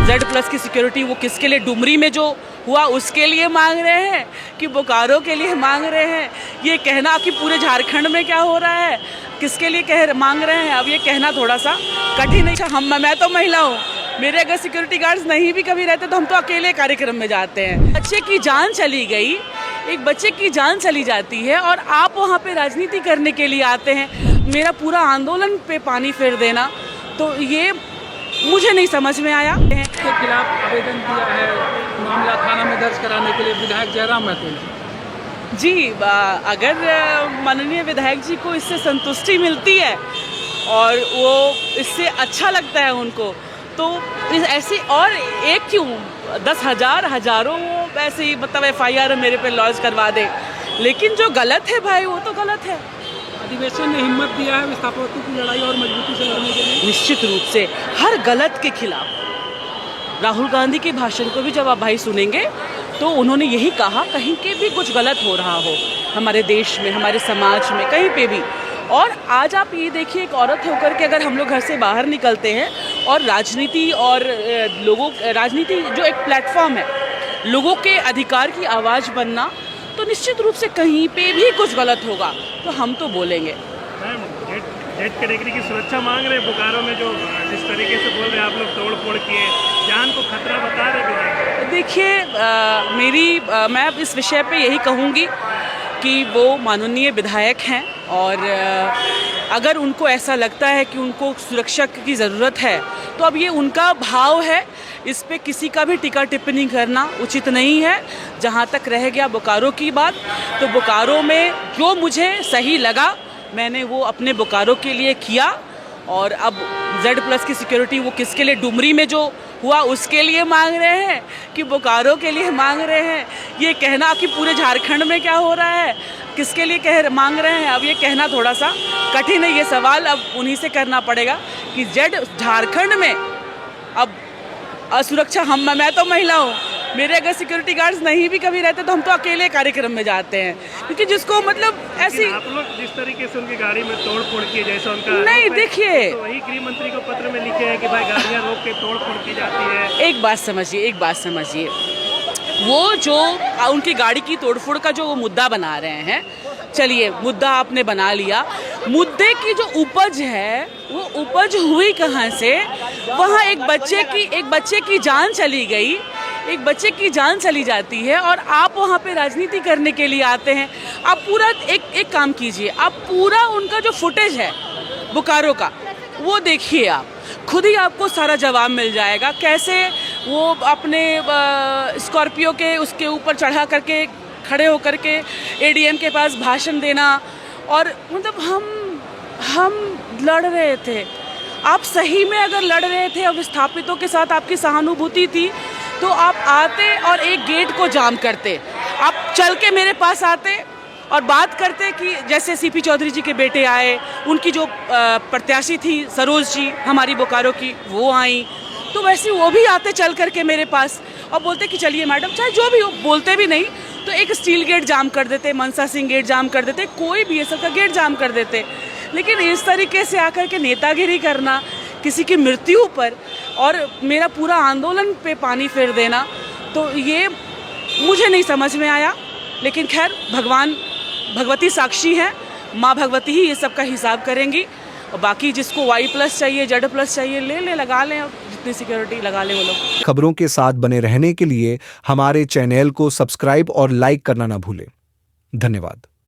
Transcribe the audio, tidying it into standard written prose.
Z+ की security वो किसके लिए, डुमरी में जो हुआ उसके लिए मांग रहे हैं कि बोकारो के लिए मांग रहे हैं? ये कहना कि पूरे झारखंड में क्या हो रहा है किसके लिए मांग रहे हैं, अब ये कहना थोड़ा सा कठिन है। मैं तो महिला हूँ, मेरे अगर सिक्योरिटी गार्ड्स नहीं भी कभी रहते तो हम तो अकेले कार्यक्रम में जाते हैं। बच्चे की जान चली गई, एक बच्चे की जान चली जाती है और आप वहाँ पे राजनीति करने के लिए आते हैं। मेरा पूरा आंदोलन पे पानी फेर देना, तो ये मुझे नहीं समझ में आया। के खिलाफ आवेदन दिया है मामला थाना में दर्ज कराने के लिए विधायक जयराम महतो जी। अगर माननीय विधायक जी को इससे संतुष्टि मिलती है और वो इससे अच्छा लगता है उनको, तो ऐसे और एक क्यों 10,000 हजारों ऐसे ही मतलब FIR मेरे पे लॉन्च करवा दे, लेकिन जो गलत है भाई वो तो गलत है। अधिवेशन ने हिम्मत दिया है विस्थापितों की लड़ाई और मजबूती से लड़ने के लिए। निश्चित रूप से हर गलत के खिलाफ राहुल गांधी के भाषण को भी जब आप भाई सुनेंगे तो उन्होंने यही कहा, कहीं के भी कुछ गलत हो रहा हो हमारे देश में, हमारे समाज में, कहीं पे भी। और आज आप ये देखिए, एक औरत होकर के अगर हम लोग घर से बाहर निकलते हैं और राजनीति जो एक प्लेटफॉर्म है लोगों के अधिकार की आवाज़ बनना, तो निश्चित रूप से कहीं पे भी कुछ गलत होगा तो हम तो बोलेंगे। जेट कैटेगरी की सुरक्षा मांग रहे हैं बोकारो में, जो जिस तरीके से बोल रहे हैं आप लोग तोड़ फोड़ किए, जान को खतरा बता रहे। देखिए मैं अब इस विषय पे यही कहूँगी कि वो माननीय विधायक हैं और अगर उनको ऐसा लगता है कि उनको सुरक्षा की ज़रूरत है तो अब ये उनका भाव है, इस पे किसी का भी टीका टिप्पणी करना उचित नहीं है। जहाँ तक रह गया बोकारो की बात, तो बोकारो में जो मुझे सही लगा मैंने वो अपने बोकारो के लिए किया, और अब Z+ की सिक्योरिटी वो किसके लिए, डुमरी में जो हुआ उसके लिए मांग रहे हैं कि बोकारो के लिए मांग रहे हैं? ये कहना कि पूरे झारखंड में क्या हो रहा है किसके लिए मांग रहे हैं, अब ये कहना थोड़ा सा कठिन है। ये सवाल अब उन्हीं से करना पड़ेगा कि झारखंड में अब असुरक्षा, मैं तो महिला हूँ, मेरे अगर सिक्योरिटी गार्ड्स नहीं भी कभी रहते तो हम तो अकेले कार्यक्रम में जाते हैं, क्योंकि जिसको मतलब ऐसी आप लोग जिस तरीके से उनकी गाड़ी में तोड़ फोड़ किए जैसा उनका नहीं, देखिए तो वही गृह मंत्री को पत्र में लिखे हैं कि भाई गाड़ियाँ रोक के तोड़ फोड़ की जाती है। एक बात समझिए, वो जो उनकी गाड़ी की तोड़फोड़ का जो वो मुद्दा बना रहे हैं, चलिए मुद्दा आपने बना लिया, मुद्दे की जो उपज है वो उपज हुई कहाँ से? वहाँ एक बच्चे की जान चली गई, एक बच्चे की जान चली जाती है और आप वहाँ पे राजनीति करने के लिए आते हैं। आप पूरा एक काम कीजिए, आप पूरा उनका जो फुटेज है बोकारो का वो देखिए, आप खुद ही आपको सारा जवाब मिल जाएगा। कैसे वो अपने स्कॉर्पियो के उसके ऊपर चढ़ा करके खड़े होकर के ADM के पास भाषण देना, और मतलब हम लड़ रहे थे। आप सही में अगर लड़ रहे थे और विस्थापितों के साथ आपकी सहानुभूति थी तो आप आते और एक गेट को जाम करते, आप चल के मेरे पास आते और बात करते कि जैसे CP चौधरी जी के बेटे आए, उनकी जो प्रत्याशी थी सरोज जी हमारी बोकारो की, वो आई, तो वैसे वो भी आते चल करके मेरे पास और बोलते कि चलिए मैडम, चाहे जो भी हो, बोलते भी नहीं तो एक स्टील गेट जाम कर देते, मनसा सिंह गेट जाम कर देते, कोई BSF का गेट जाम कर देते। लेकिन इस तरीके से आकर के नेतागिरी करना किसी की मृत्यु पर और मेरा पूरा आंदोलन पे पानी फेर देना, तो ये मुझे नहीं समझ में आया। लेकिन खैर, भगवती साक्षी हैं, माँ भगवती ही ये सब का हिसाब करेंगी, और बाकी जिसको Y+ चाहिए, Z+ चाहिए, ले लगा लें, जितनी सिक्योरिटी लगा लें वो लोग। खबरों के साथ बने रहने के लिए हमारे चैनल को सब्सक्राइब और लाइक करना ना भूलें। धन्यवाद।